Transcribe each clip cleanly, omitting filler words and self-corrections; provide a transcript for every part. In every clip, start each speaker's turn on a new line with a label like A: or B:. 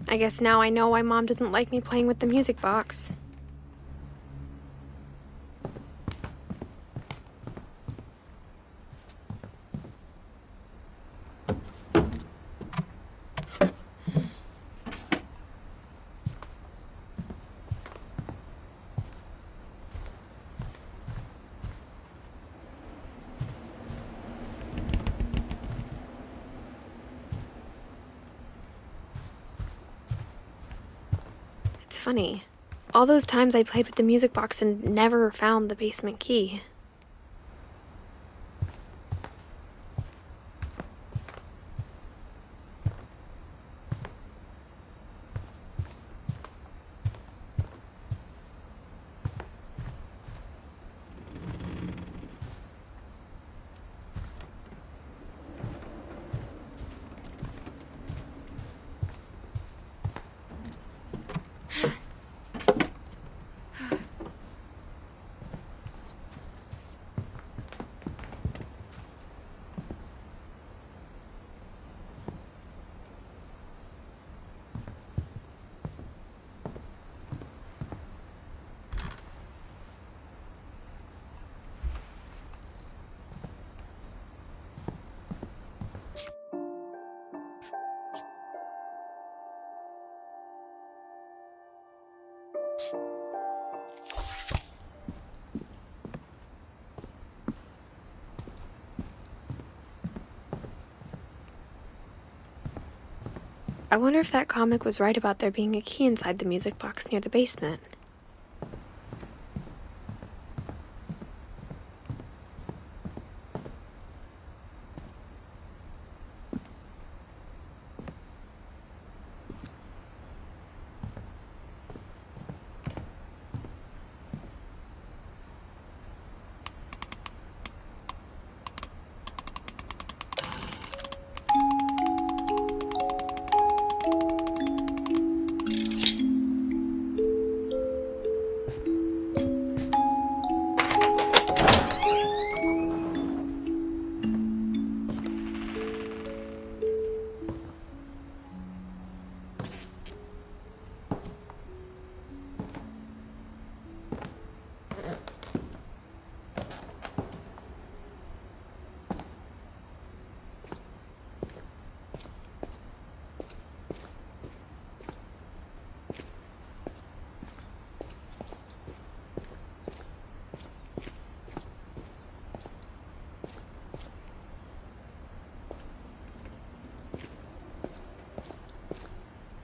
A: I guess now I know why Mom didn't like me playing with the music box. It's funny. All those times I played with the music box and never found the basement key. I wonder if that comic was right about there being a key inside the music box near the basement.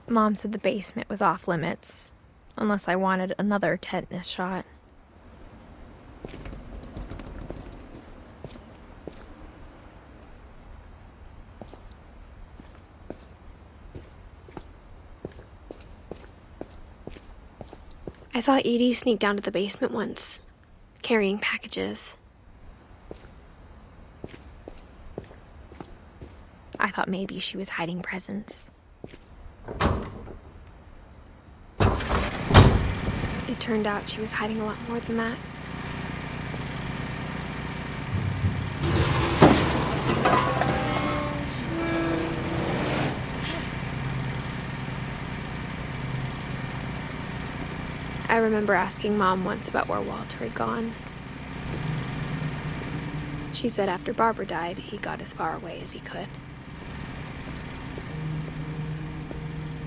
A: Mom said the basement was off limits, unless I wanted another tetanus shot. I saw Edie sneak down to the basement once, carrying packages. I thought maybe she was hiding presents. It turned out she was hiding a lot more than that. I remember asking Mom once about where Walter had gone. She said after Barbara died, he got as far away as he could.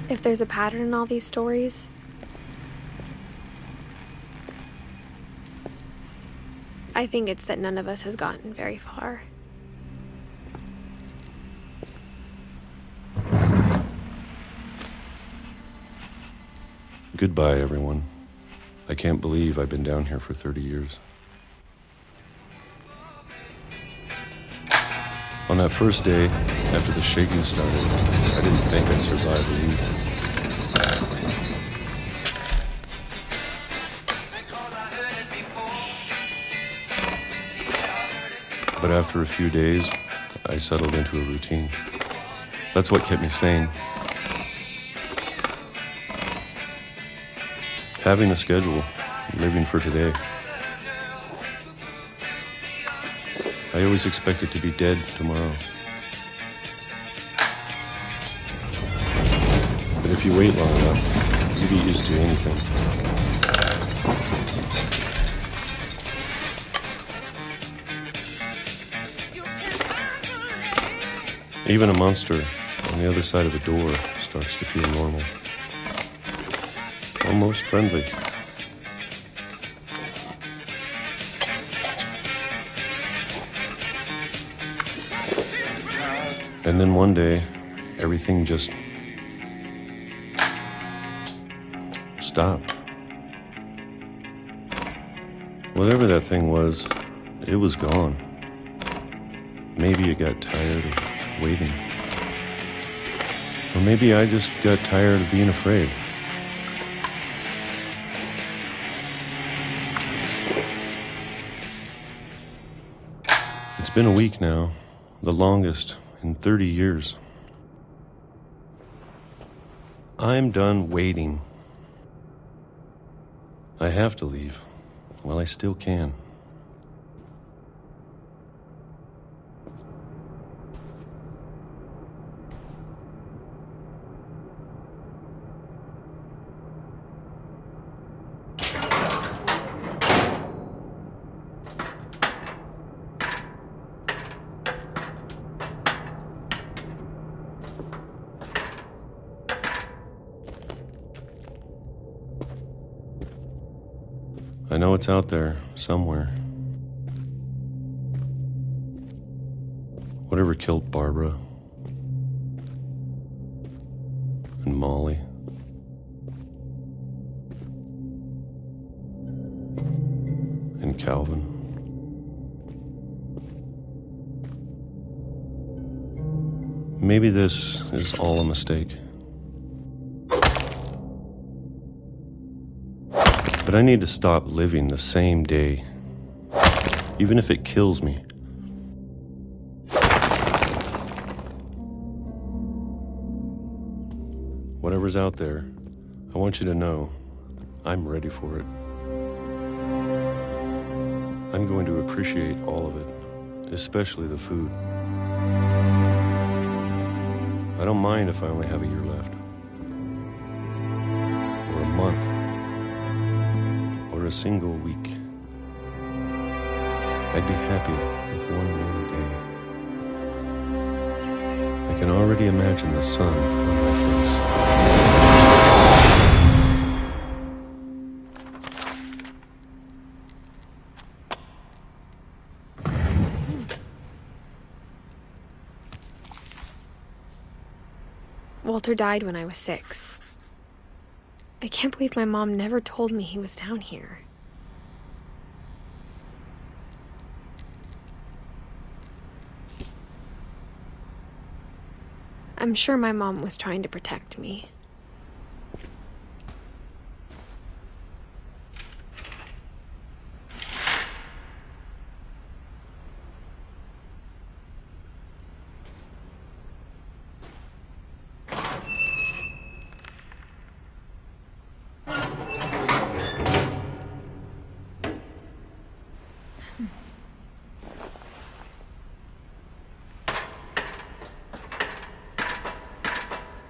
A: If there's a pattern in all these stories, I think it's that none of us has gotten very far.
B: Goodbye, everyone. I can't believe I've been down here for 30 years. On that first day, after the shaking started, I didn't think I'd survive a week. But after a few days, I settled into a routine. That's what kept me sane. Having a schedule, living for today. I always expected to be dead tomorrow. But if you wait long enough, you get used to anything. Even a monster on the other side of the door starts to feel normal. Almost friendly. And then one day, everything just stopped. Whatever that thing was, it was gone. Maybe it got tired of waiting. Or maybe I just got tired of being afraid. It's been a week now, the longest in 30 years. I'm done waiting. I have to leave. Well, I still can. I know it's out there, somewhere. Whatever killed Barbara and Molly and Calvin. Maybe this is all a mistake. But I need to stop living the same day, even if it kills me. Whatever's out there, I want you to know I'm ready for it. I'm going to appreciate all of it, especially the food. I don't mind if I only have a year left, or a month, or a single week. I'd be happy with one new day. I can already imagine the sun on my face.
A: Walter died when I was 6. I can't believe my mom never told me he was down here. I'm sure my mom was trying to protect me.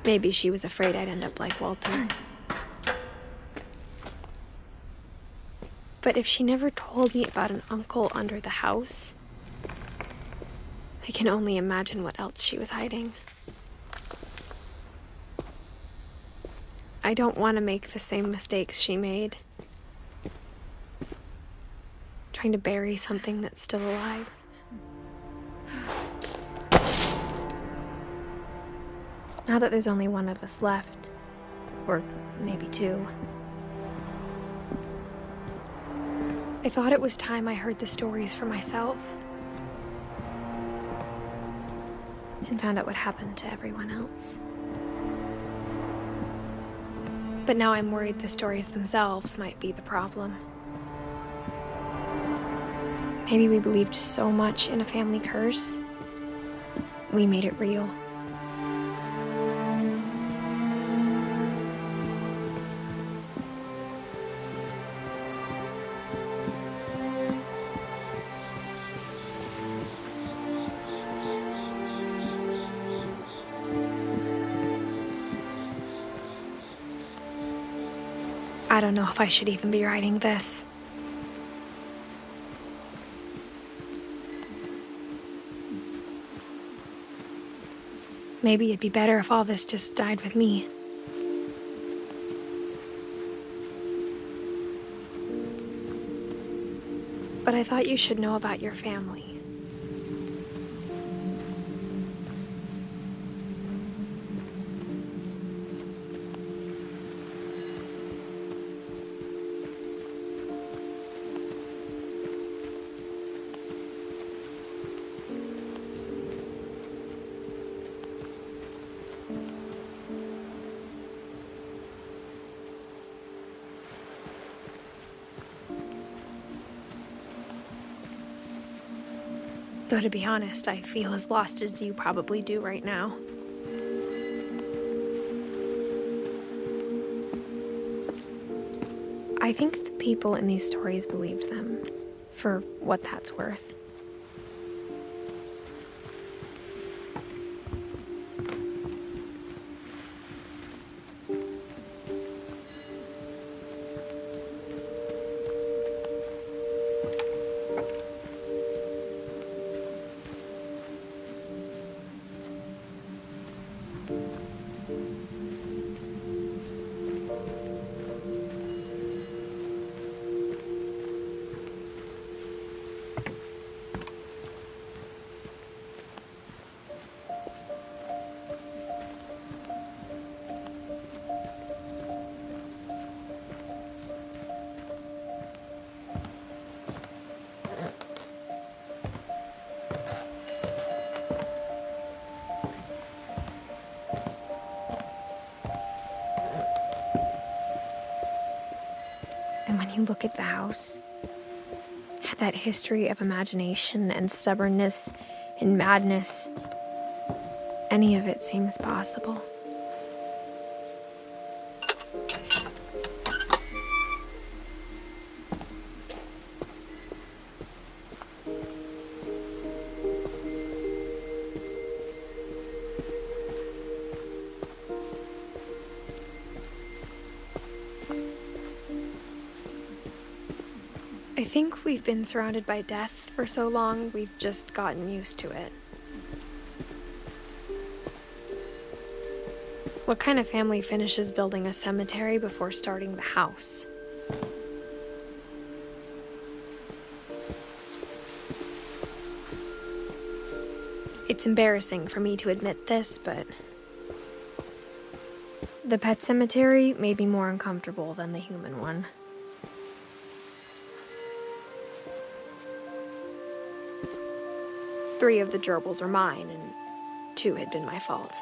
A: Maybe she was afraid I'd end up like Walter. But if she never told me about an uncle under the house, I can only imagine what else she was hiding. I don't want to make the same mistakes she made. Trying to bury something that's still alive. Now that there's only one of us left, or maybe 2, I thought it was time I heard the stories for myself and found out what happened to everyone else. But now I'm worried the stories themselves might be the problem. Maybe we believed so much in a family curse, we made it real. I don't know if I should even be writing this. Maybe it'd be better if all this just died with me. But I thought you should know about your family. Though to be honest, I feel as lost as you probably do right now. I think the people in these stories believed them, for what that's worth. And when you look at the house, that history of imagination and stubbornness and madness, any of it seems possible. I think we've been surrounded by death for so long, we've just gotten used to it. What kind of family finishes building a cemetery before starting the house? It's embarrassing for me to admit this, but the pet cemetery made me more uncomfortable than the human one. Three of the gerbils are mine, and 2 had been my fault.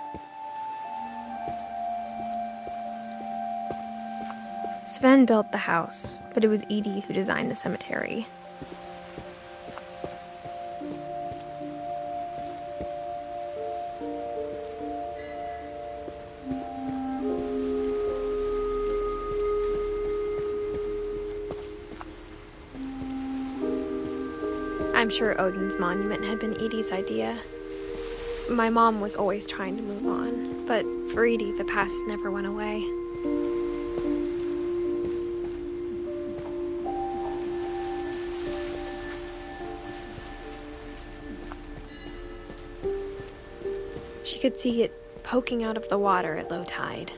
A: Sven built the house, but it was Edie who designed the cemetery. I'm sure Odin's monument had been Edie's idea. My mom was always trying to move on, but for Edie, the past never went away. She could see it poking out of the water at low tide.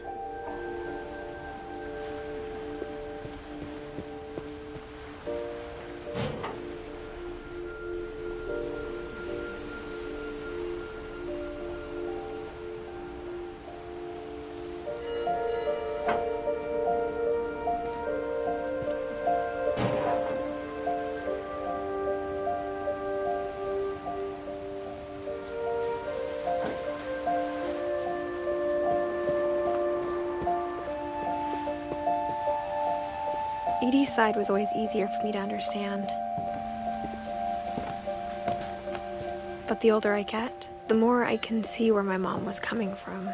A: Edie's side was always easier for me to understand. But the older I get, the more I can see where my mom was coming from.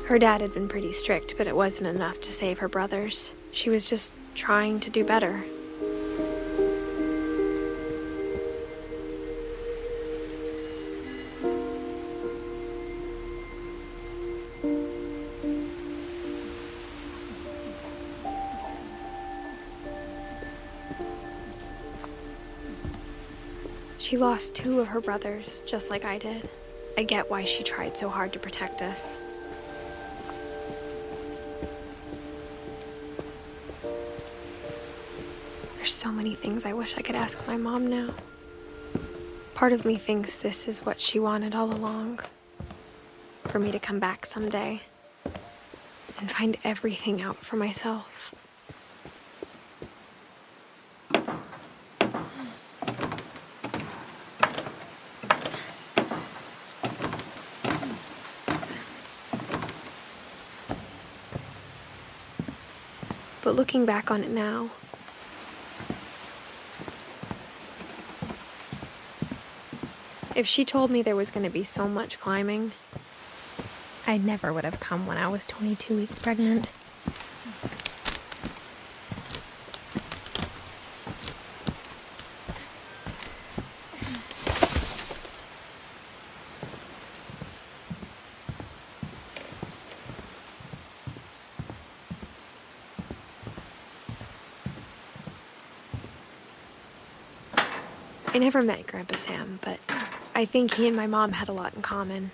A: Her dad had been pretty strict, but it wasn't enough to save her brothers. She was just trying to do better. She lost 2 of her brothers, just like I did. I get why she tried so hard to protect us. There's so many things I wish I could ask my mom now. Part of me thinks this is what she wanted all along. For me to come back someday and find everything out for myself. But looking back on it now, if she told me there was going to be so much climbing, I never would have come when I was 22 weeks pregnant. I never met Grandpa Sam, but I think he and my mom had a lot in common.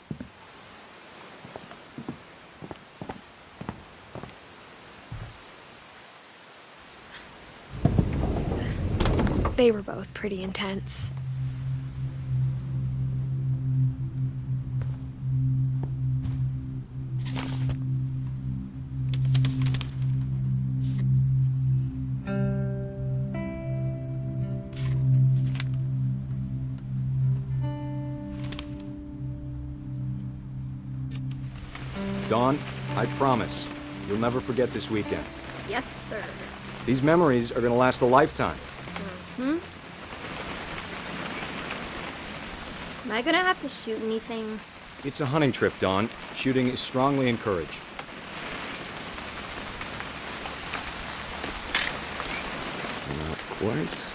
A: They were both pretty intense.
C: Dawn, I promise, you'll never forget this weekend.
D: Yes, sir.
C: These memories are gonna last a lifetime.
D: Am I gonna have to shoot anything?
C: It's a hunting trip, Dawn. Shooting is strongly encouraged.
B: Not quite.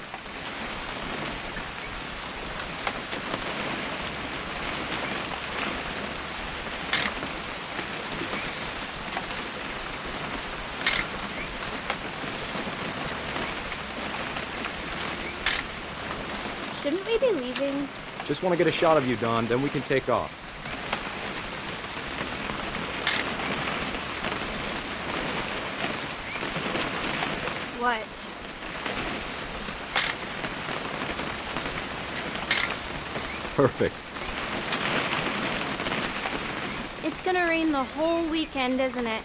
D: Shouldn't we be leaving?
C: Just want to get a shot of you, Dawn, then we can take off.
D: What?
C: Perfect.
D: It's gonna rain the whole weekend, isn't it?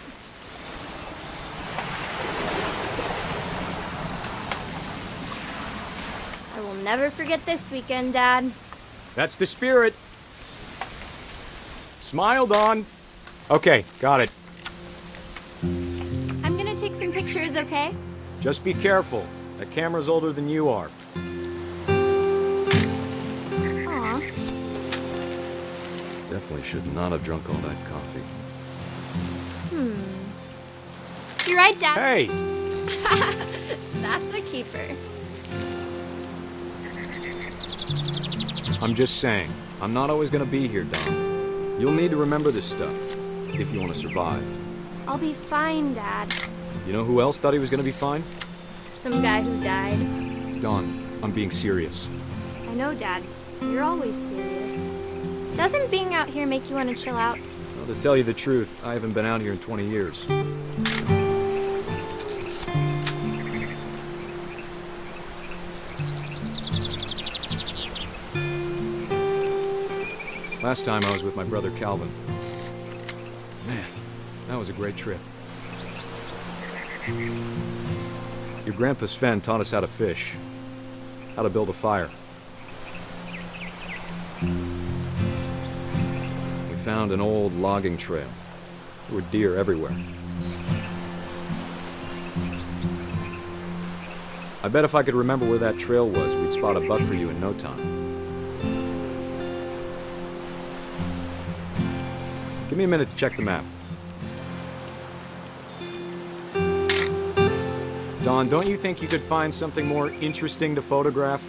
D: I will never forget this weekend, Dad.
C: That's the spirit. Smile, Dawn. Okay, got it.
D: I'm gonna take some pictures, okay?
C: Just be careful. That camera's older than you are.
D: Aw.
B: Definitely should not have drunk all that coffee.
D: You're right, Dad.
C: Hey!
D: That's a keeper.
C: I'm just saying, I'm not always gonna be here, Dawn. You'll need to remember this stuff, if you want to survive.
D: I'll be fine, Dad.
C: You know who else thought he was gonna be fine?
D: Some guy who died.
C: Dawn, I'm being serious.
D: I know, Dad. You're always serious. Doesn't being out here make you want to chill out?
C: Well, to tell you the truth, I haven't been out here in 20 years. Last time I was with my brother Calvin. Man, that was a great trip. Your grandpa Sven taught us how to fish, how to build a fire. We found an old logging trail. There were deer everywhere. I bet if I could remember where that trail was, we'd spot a buck for you in no time. Give me a minute to check the map. Dawn, don't you think you could find something more interesting to photograph?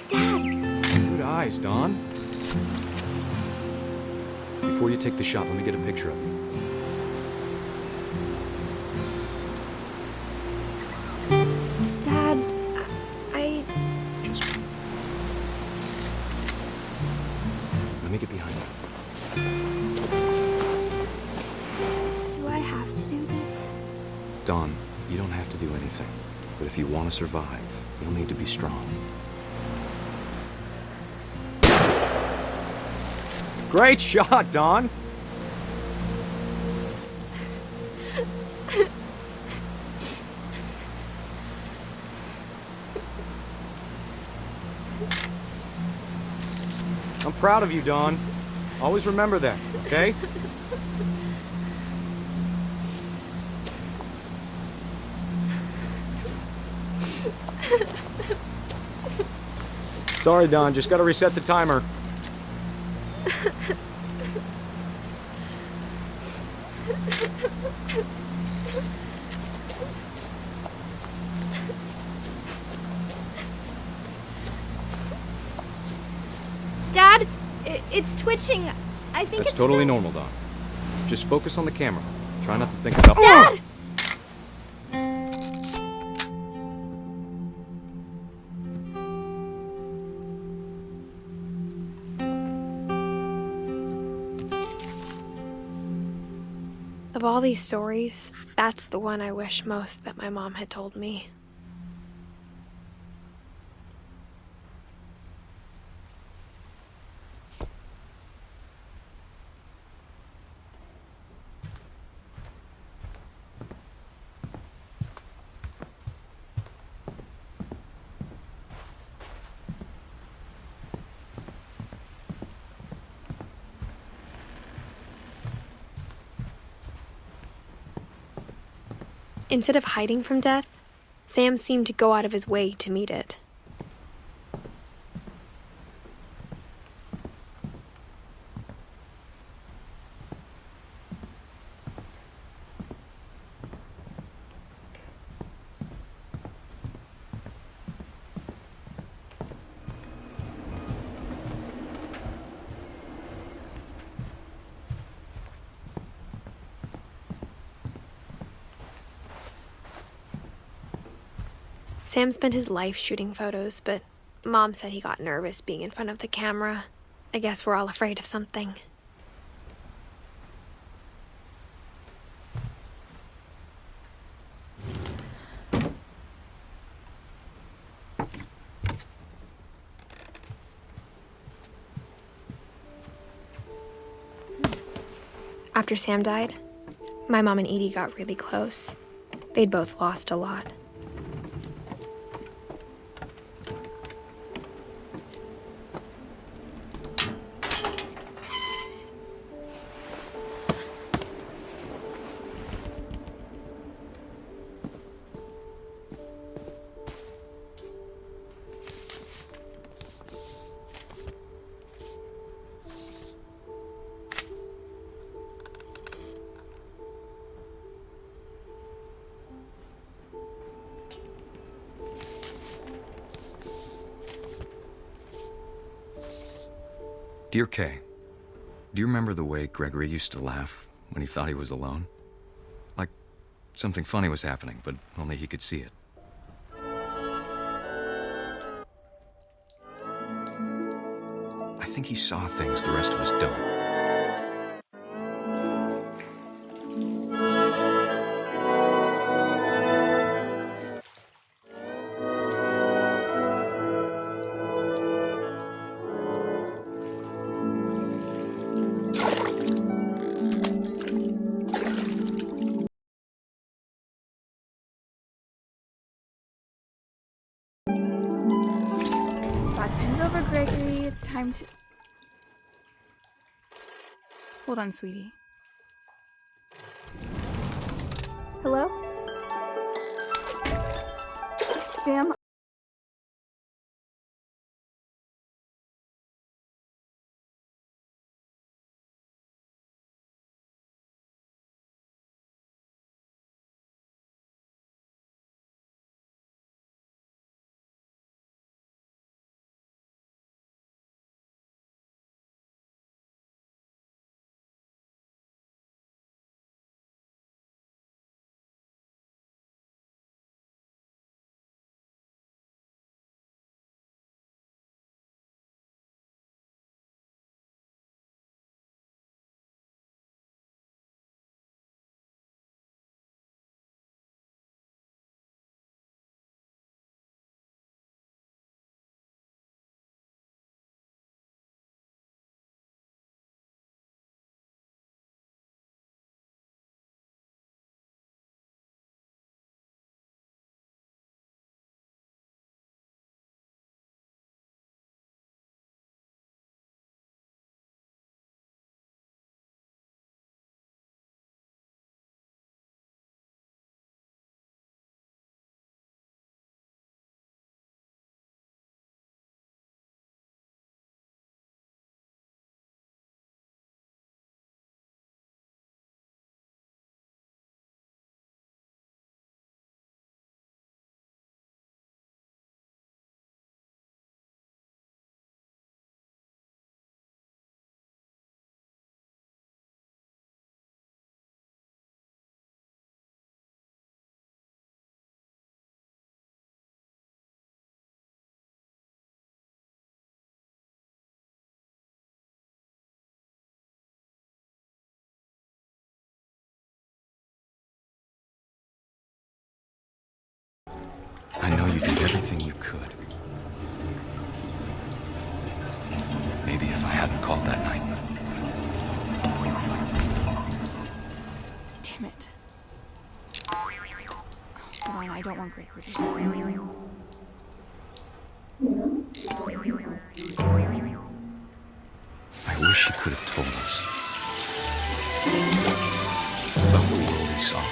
D: Dad!
C: Good eyes, Dawn. Before you take the shot, let me get a picture of you.
A: Dad, I...
C: Just... Let me get behind you.
D: Do I have to do this?
C: Dawn, you don't have to do anything. But if you want to survive, you'll need to be strong. Great shot, Dawn! I'm proud of you, Dawn. Always remember that, okay? Sorry, Dawn. Just gotta reset the timer.
D: Dad, it's twitching. I think
C: That's
D: it's
C: totally
D: still...
C: normal, Dawn. Just focus on the camera. Try not to think about...
D: Dad!
A: Of all these stories, that's the one I wish most that my mom had told me. Instead of hiding from death, Sam seemed to go out of his way to meet it. Sam spent his life shooting photos, but Mom said he got nervous being in front of the camera. I guess we're all afraid of something. After Sam died, my mom and Edie got really close. They'd both lost a lot.
C: Dear Kay, do you remember the way Gregory used to laugh when he thought he was alone? Like something funny was happening, but only he could see it. I think he saw things the rest of us don't.
E: Time's over, Gregory. It's time to... Hold on, sweetie. Hello? Sam?
C: I know you did everything you could. Maybe if I hadn't called that night.
E: Damn it. Hold on, I don't want Gregory.
C: I wish he could have told us about the world he saw.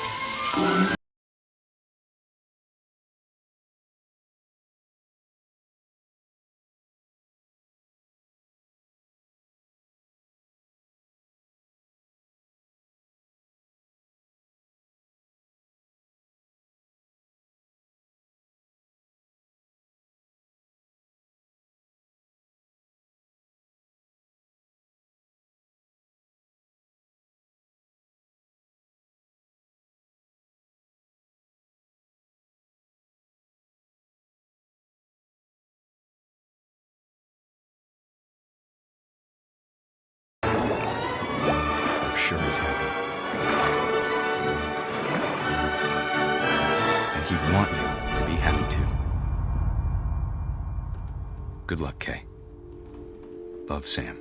C: I'm sure he's happy. And he'd want you to be happy too. Good luck, Kay. Love, Sam.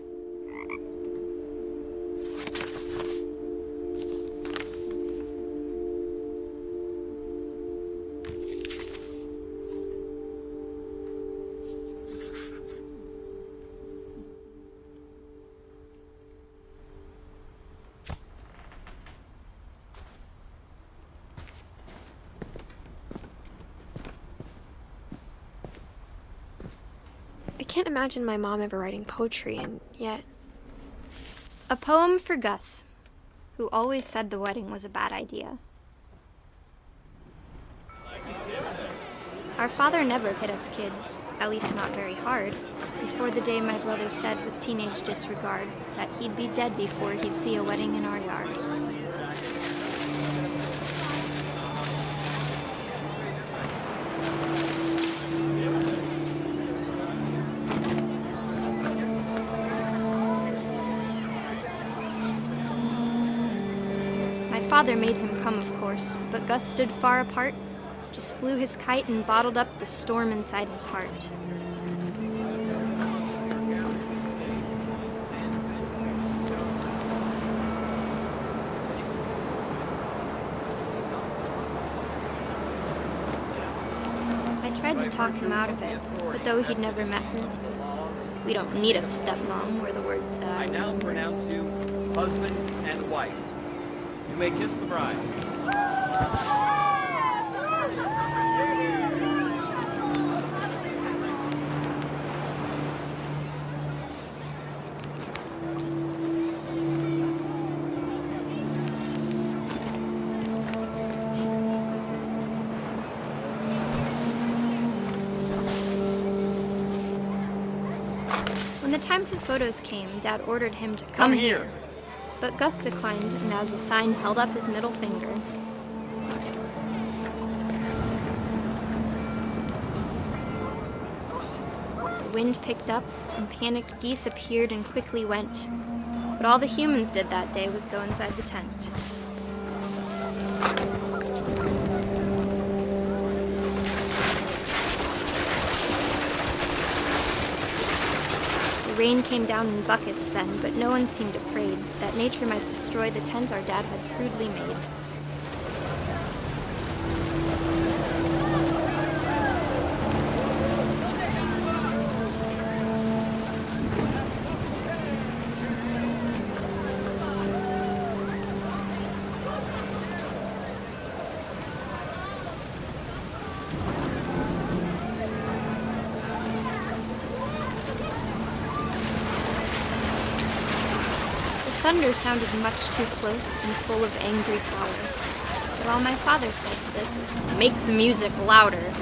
A: I can't imagine my mom ever writing poetry, and yet...
D: A poem for Gus, who always said the wedding was a bad idea. Our father never hit us kids, at least not very hard, before the day my brother said with teenage disregard that he'd be dead before he'd see a wedding in our yard. My father made him come, of course, but Gus stood far apart, just flew his kite and bottled up the storm inside his heart. I tried to talk him out of it, but though he'd never met her, "We don't need a stepmom," were the words that
F: I now pronounce you husband and wife. You may kiss the bride.
D: When the time for photos came, Dad ordered him to come here. But Gus declined, and as a sign held up his middle finger. The wind picked up, and panicked geese appeared and quickly went. But all the humans did that day was go inside the tent. The rain came down in buckets then, but no one seemed afraid that nature might destroy the tent our dad had crudely made. Thunder sounded much too close and full of angry power. But all my father said to this was, "Make the music louder."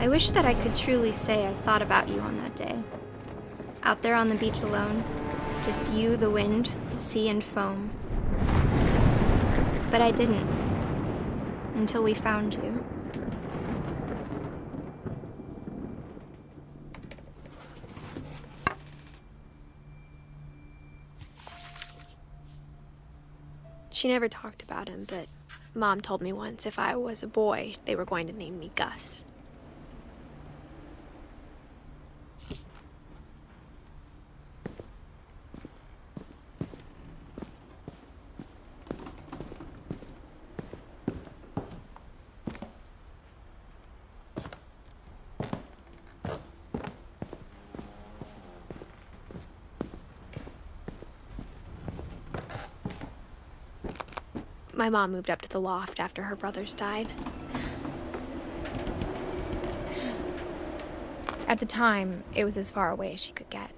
D: I wish that I could truly say I thought about you on that day. Out there on the beach alone, just you, the wind, the sea, and foam. But I didn't, until we found you.
A: She never talked about him, but Mom told me once if I was a boy, they were going to name me Gus. My mom moved up to the loft after her brothers died. At the time, it was as far away as she could get.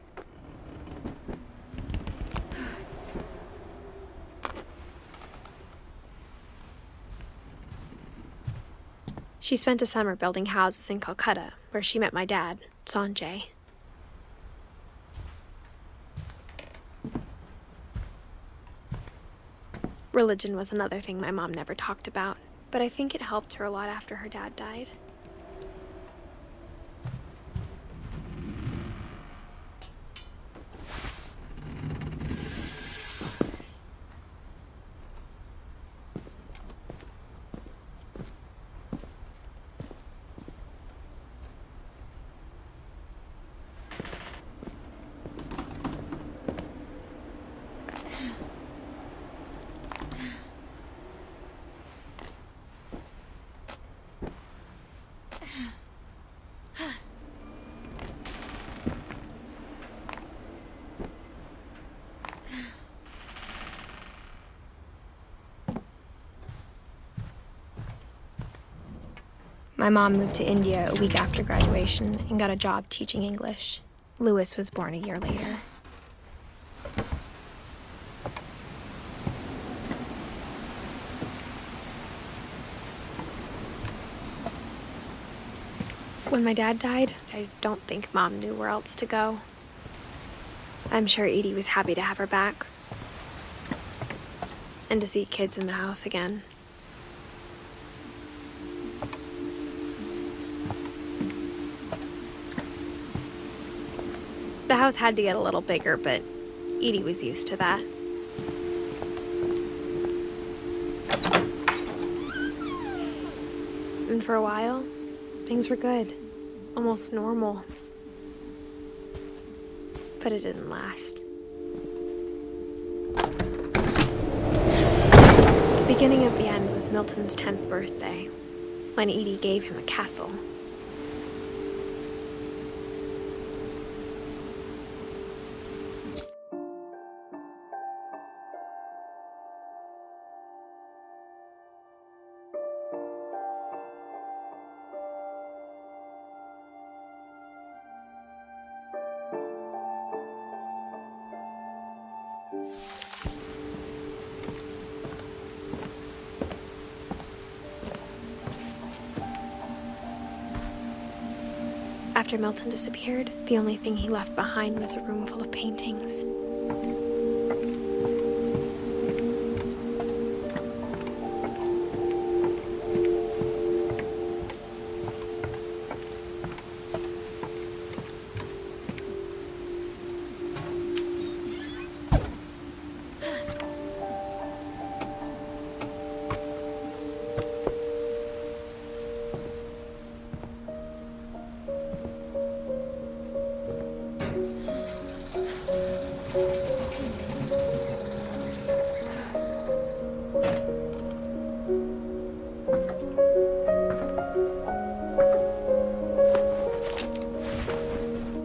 A: She spent a summer building houses in Calcutta, where she met my dad, Sanjay. Religion was another thing my mom never talked about, but I think it helped her a lot after her dad died. My mom moved to India a week after graduation and got a job teaching English. Louis was born a year later. When my dad died, I don't think Mom knew where else to go. I'm sure Edie was happy to have her back and to see kids in the house again. The house had to get a little bigger, but Edie was used to that. And for a while, things were good, almost normal. But it didn't last. The beginning of the end was Milton's 10th birthday, when Edie gave him a castle. After Milton disappeared, the only thing he left behind was a room full of paintings.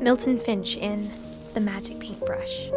A: Milton Finch in The Magic Paintbrush.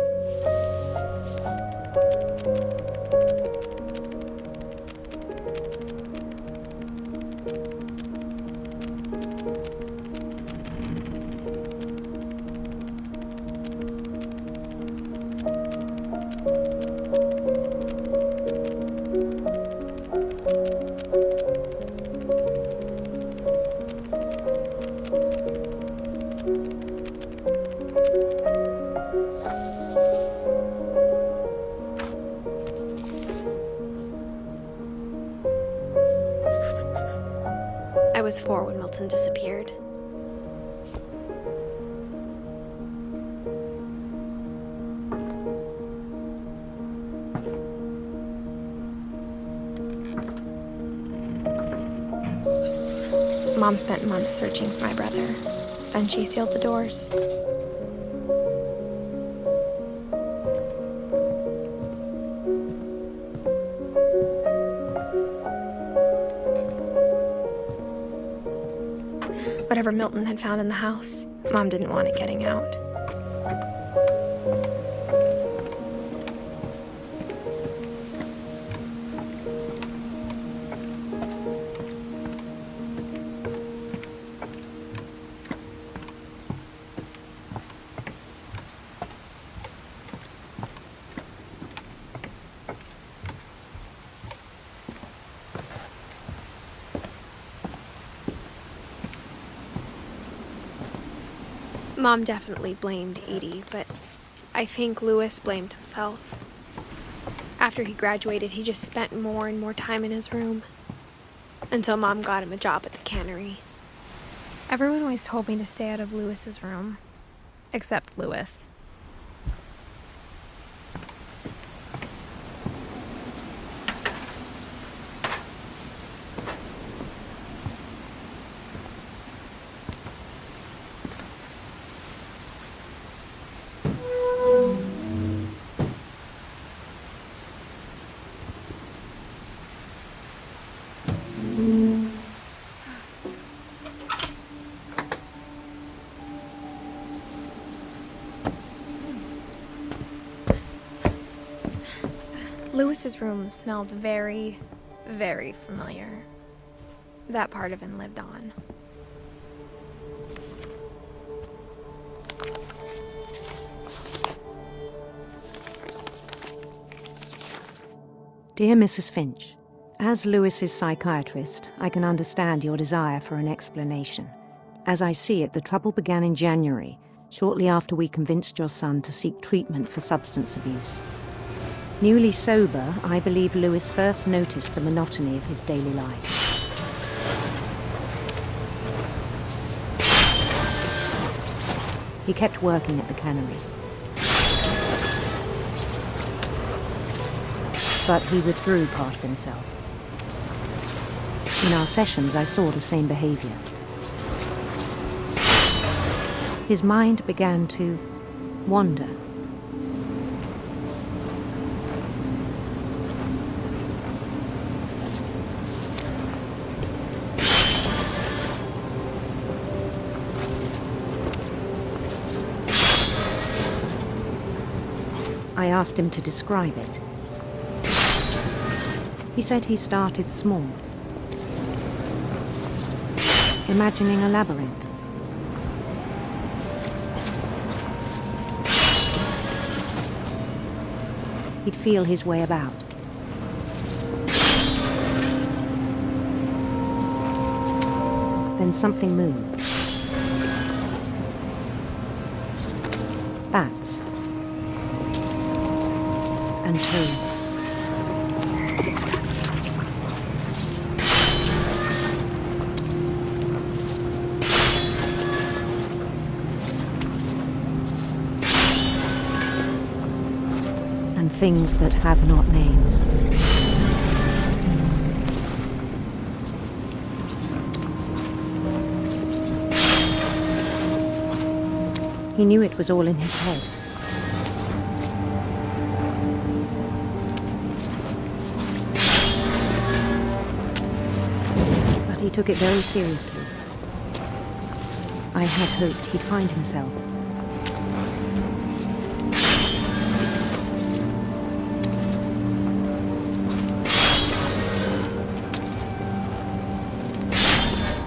A: was 4 when Milton disappeared. Mom spent months searching for my brother. Then she sealed the doors. Whatever Milton had found in the house, Mom didn't want it getting out. Mom definitely blamed Edie, but I think Louis blamed himself. After he graduated, he just spent more and more time in his room, until Mom got him a job at the cannery. Everyone always told me to stay out of Louis's room, except Louis. Louis's room smelled very, very familiar. That part of him lived on.
G: Dear Mrs. Finch, as Louis's psychiatrist, I can understand your desire for an explanation. As I see it, the trouble began in January, shortly after we convinced your son to seek treatment for substance abuse. Newly sober, I believe Louis first noticed the monotony of his daily life. He kept working at the cannery. But he withdrew part of himself. In our sessions, I saw the same behavior. His mind began to wander. I asked him to describe it. He said he started small, imagining a labyrinth. He'd feel his way about. Then something moved. Bats. And toads. And things that have not names. He knew it was all in his head. He took it very seriously. I had hoped he'd find himself.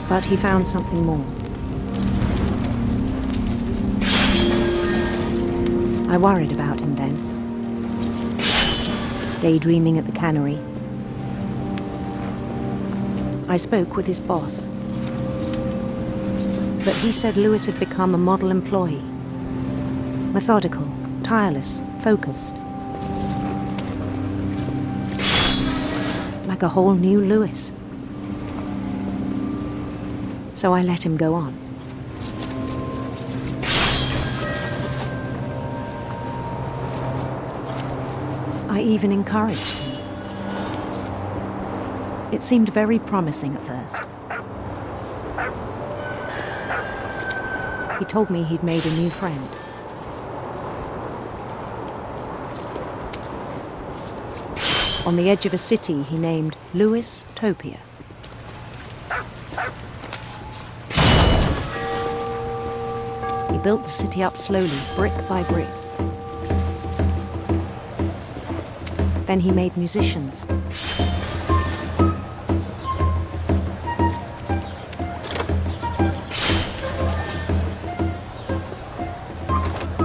G: But he found something more. I worried about him then. Daydreaming at the cannery. I spoke with his boss, but he said Louis had become a model employee. Methodical, tireless, focused. Like a whole new Louis. So I let him go on. I even encouraged him. It seemed very promising at first. He told me he'd made a new friend. On the edge of a city he named Louis Topia. He built the city up slowly, brick by brick. Then he made musicians.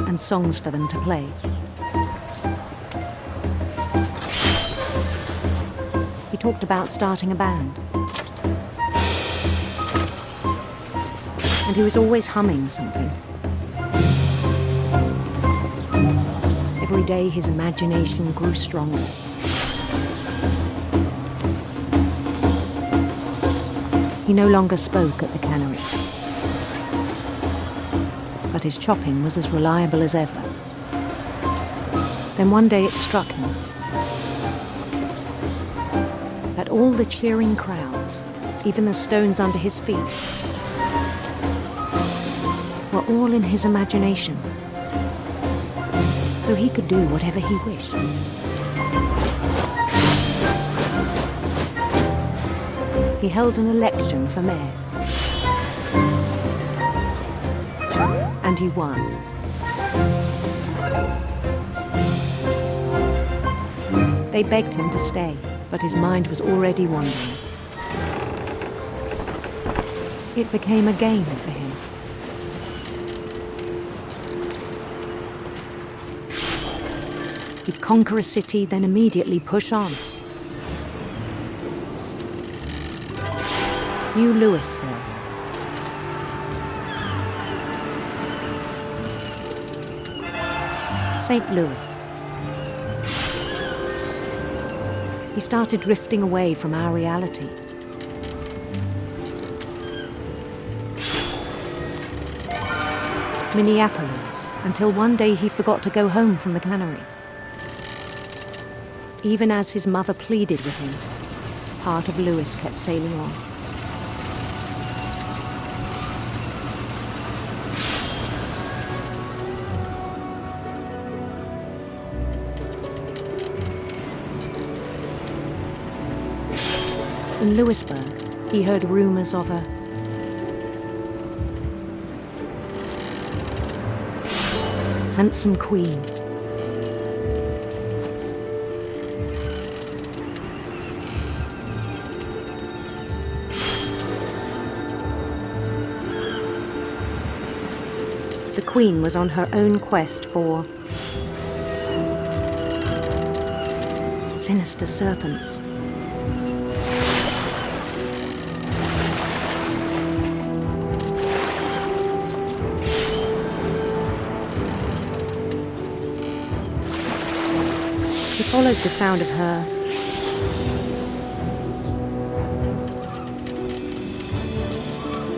G: And songs for them to play. He talked about starting a band. And he was always humming something. Every day his imagination grew stronger. He no longer spoke at the cannery. But his chopping was as reliable as ever. Then one day it struck him that all the cheering crowds, even the stones under his feet, were all in his imagination. So he could do whatever he wished. He held an election for mayor. And he won. They begged him to stay, but his mind was already wandering. It became a game for him. He'd conquer a city, then immediately push on. New Louisville. St. Louis. He started drifting away from our reality. Minneapolis, until one day he forgot to go home from the cannery. Even as his mother pleaded with him, part of Louis kept sailing on. In Louisburg, he heard rumors of a handsome queen. The queen was on her own quest for sinister serpents. He followed the sound of her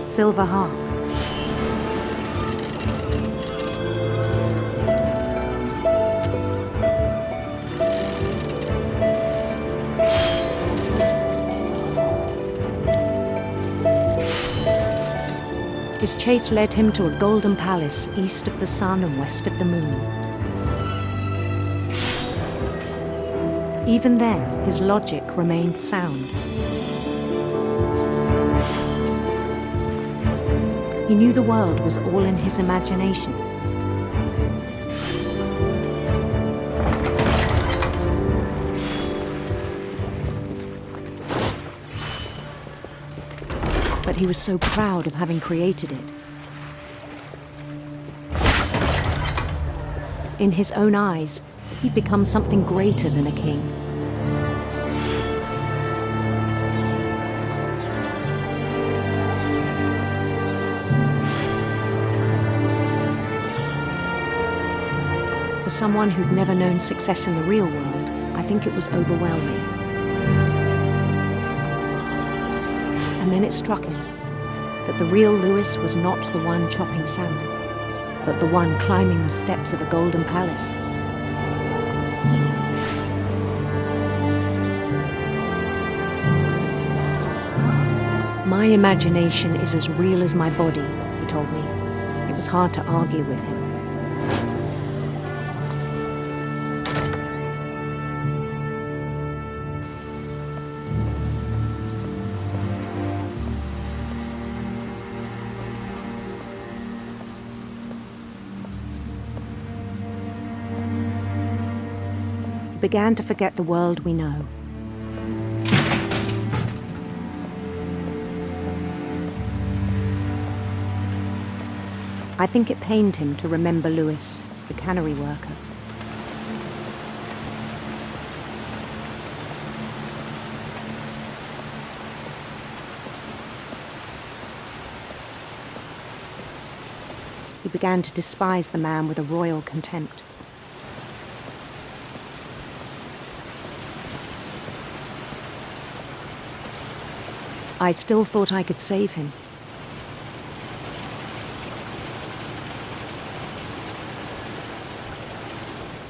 G: silver harp. His chase led him to a golden palace east of the sun and west of the moon. Even then, his logic remained sound. He knew the world was all in his imagination. But he was so proud of having created it. In his own eyes, he'd become something greater than a king. For someone who'd never known success in the real world, I think it was overwhelming. And then it struck him. that the real Lewis was not the one chopping salmon, but the one climbing the steps of a golden palace. My imagination is as real as my body, he told me. It was hard to argue with him. He began to forget the world we know. I think it pained him to remember Lewis, the cannery worker. He began to despise the man with a royal contempt. I still thought I could save him.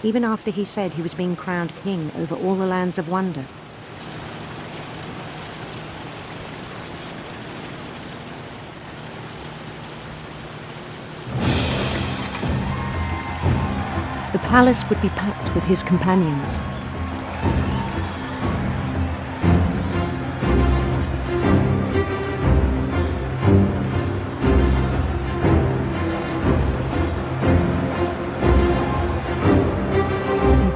G: Even after he said he was being crowned king over all the lands of wonder. The palace would be packed with his companions.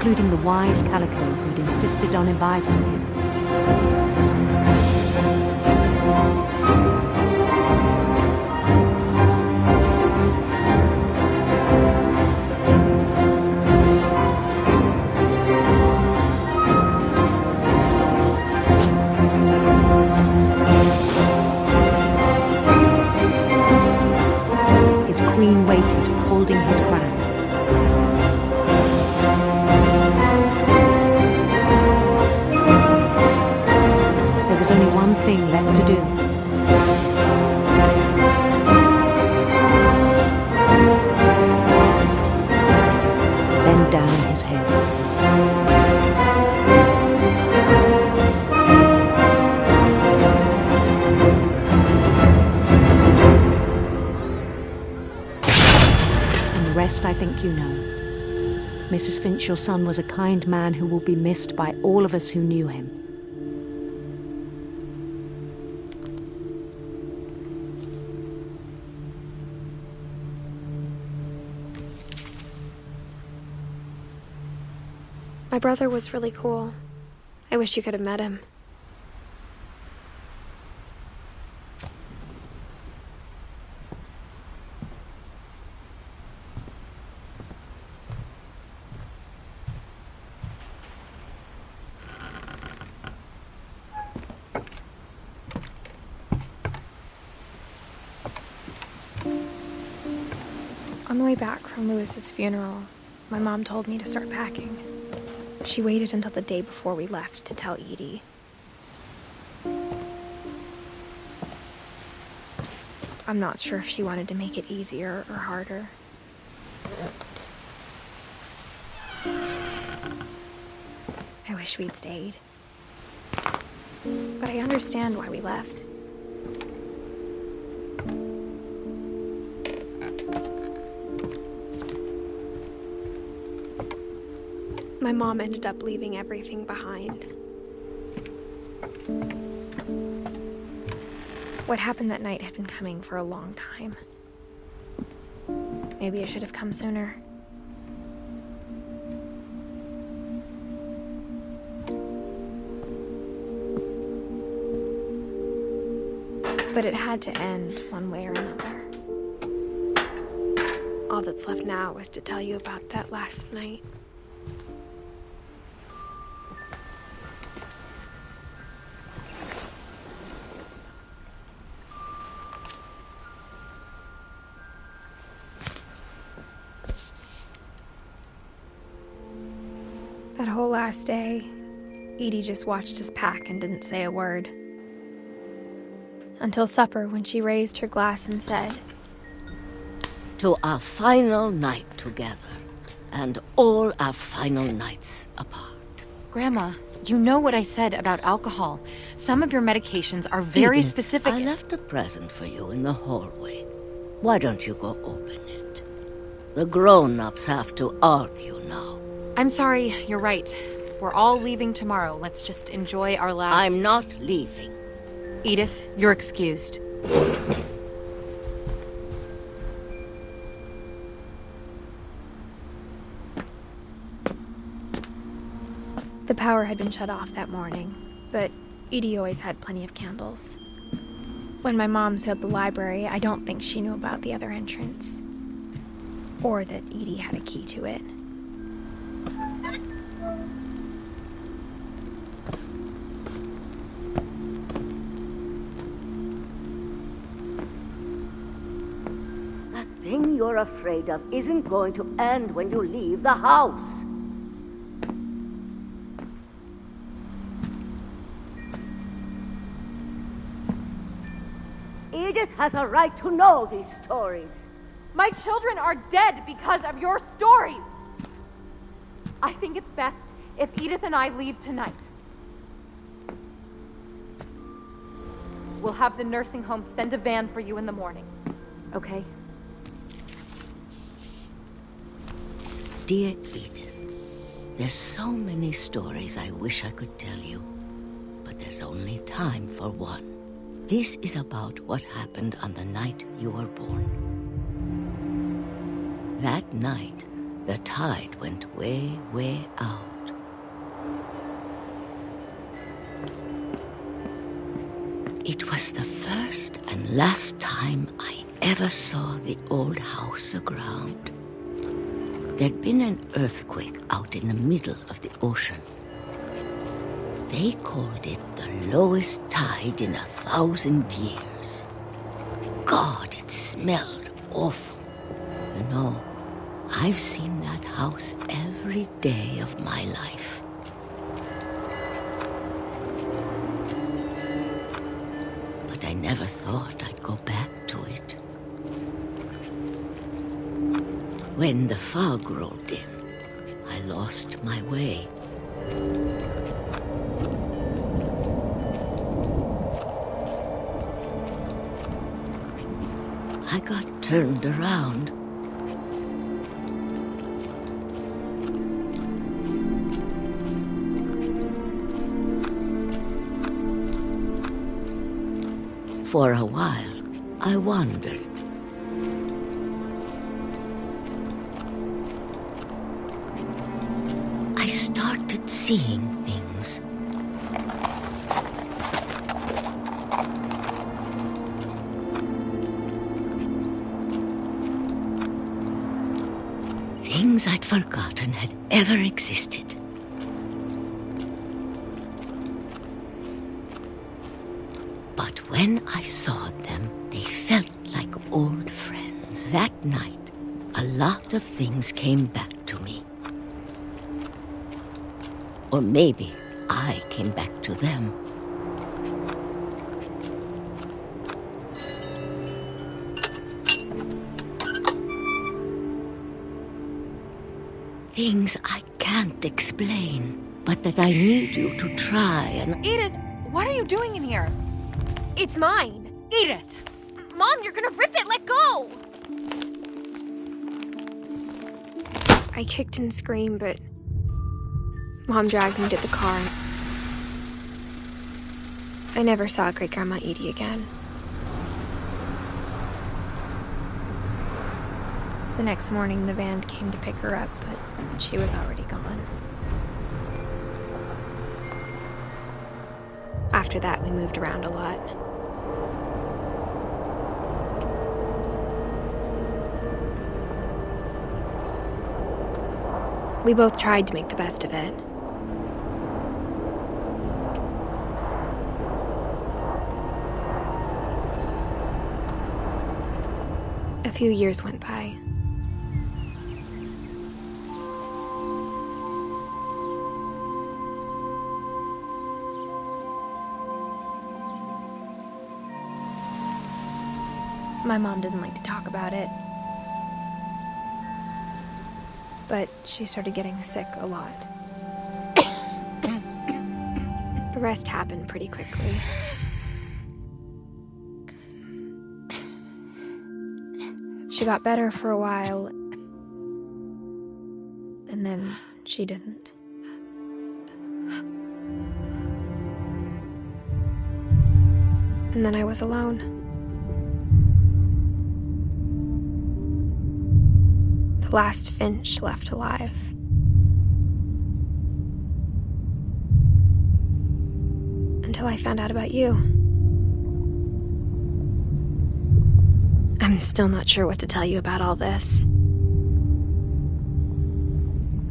G: Including the wise Calico who'd insisted on advising him. His queen waited, holding his crown. There was only one thing left to do. Bend down his head. And the rest I think you know. Mrs. Finch, your son was a kind man who will be missed by all of us who knew him.
A: My brother was really cool. I wish you could have met him. On the way back from Lewis's funeral, my mom told me to start packing. She waited until the day before we left to tell Edie. I'm not sure if she wanted to make it easier or harder. I wish we'd stayed. But I understand why we left. My mom ended up leaving everything behind. What happened that night had been coming for a long time. Maybe it should have come sooner. But it had to end one way or another. All that's left now is to tell you about that last night. That whole last day, Edie just watched us pack and didn't say a word. until supper when she raised her glass and said,
H: To our final night together, and all our final nights apart.
E: Grandma, you know what I said about alcohol. Some of your medications are very
H: Edith,
E: specific.
H: I left a present for you in the hallway. Why don't you go open it? The grown-ups have to argue now.
E: I'm sorry, you're right. We're all leaving tomorrow. Let's just enjoy our last...
H: I'm not leaving.
E: Edith, you're excused.
A: The power had been shut off that morning, but Edie always had plenty of candles. When my mom sealed the library, I don't think she knew about the other entrance. Or that Edie had a key to it.
H: That thing you're afraid of isn't going to end when you leave the house. Edith has a right to know these stories.
I: My children are dead because of your stories. I think it's best if Edith and I leave tonight. We'll have the nursing home send a van for you in the morning, okay?
H: Dear Edith, there's so many stories I wish I could tell you, but there's only time for one. This is about what happened on the night you were born. That night, the tide went way, way out. It was the first and last time I ever saw the old house aground. There'd been an earthquake out in the middle of the ocean. They called it the lowest tide in 1,000 years. God, it smelled awful. You know, I've seen that house every day of my life. But I never thought I'd go back to it. When the fog rolled in, I lost my way. I got turned around. For a while, I wandered. I started seeing things. Things I'd forgotten had ever existed. But when I saw them, they felt like old friends. That night, a lot of things came back to me. Or maybe I came back to them. Things I can't explain, but that I need you to try and...
E: Edith, what are you doing in here?
A: It's mine!
E: Edith!
A: Mom, you're gonna rip it! Let go! I kicked and screamed, but Mom dragged me to the car. I never saw Great-Grandma Edie again. The next morning, the van came to pick her up, but she was already gone. After that, we moved around a lot. We both tried to make the best of it. A few years went by. My mom didn't like to talk about it. But she started getting sick a lot. The rest happened pretty quickly. She got better for a while, and then she didn't. And then I was alone. The last Finch left alive. Until I found out about you. I'm still not sure what to tell you about all this.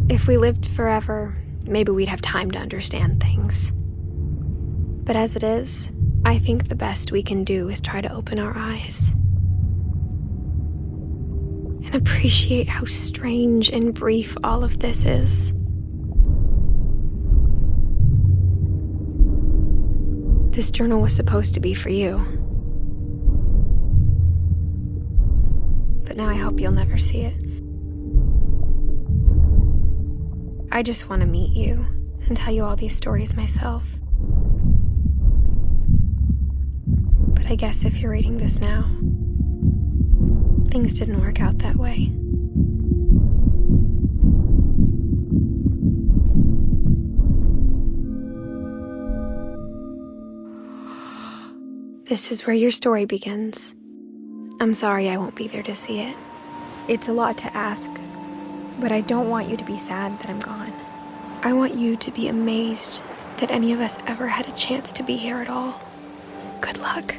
A: If we lived forever, maybe we'd have time to understand things. But as it is, I think the best we can do is try to open our eyes. And appreciate how strange and brief all of this is. This journal was supposed to be for you. But now I hope you'll never see it. I just want to meet you and tell you all these stories myself. But I guess if you're reading this now, things didn't work out that way. This is where your story begins. I'm sorry I won't be there to see it. It's a lot to ask, but I don't want you to be sad that I'm gone. I want you to be amazed that any of us ever had a chance to be here at all. Good luck.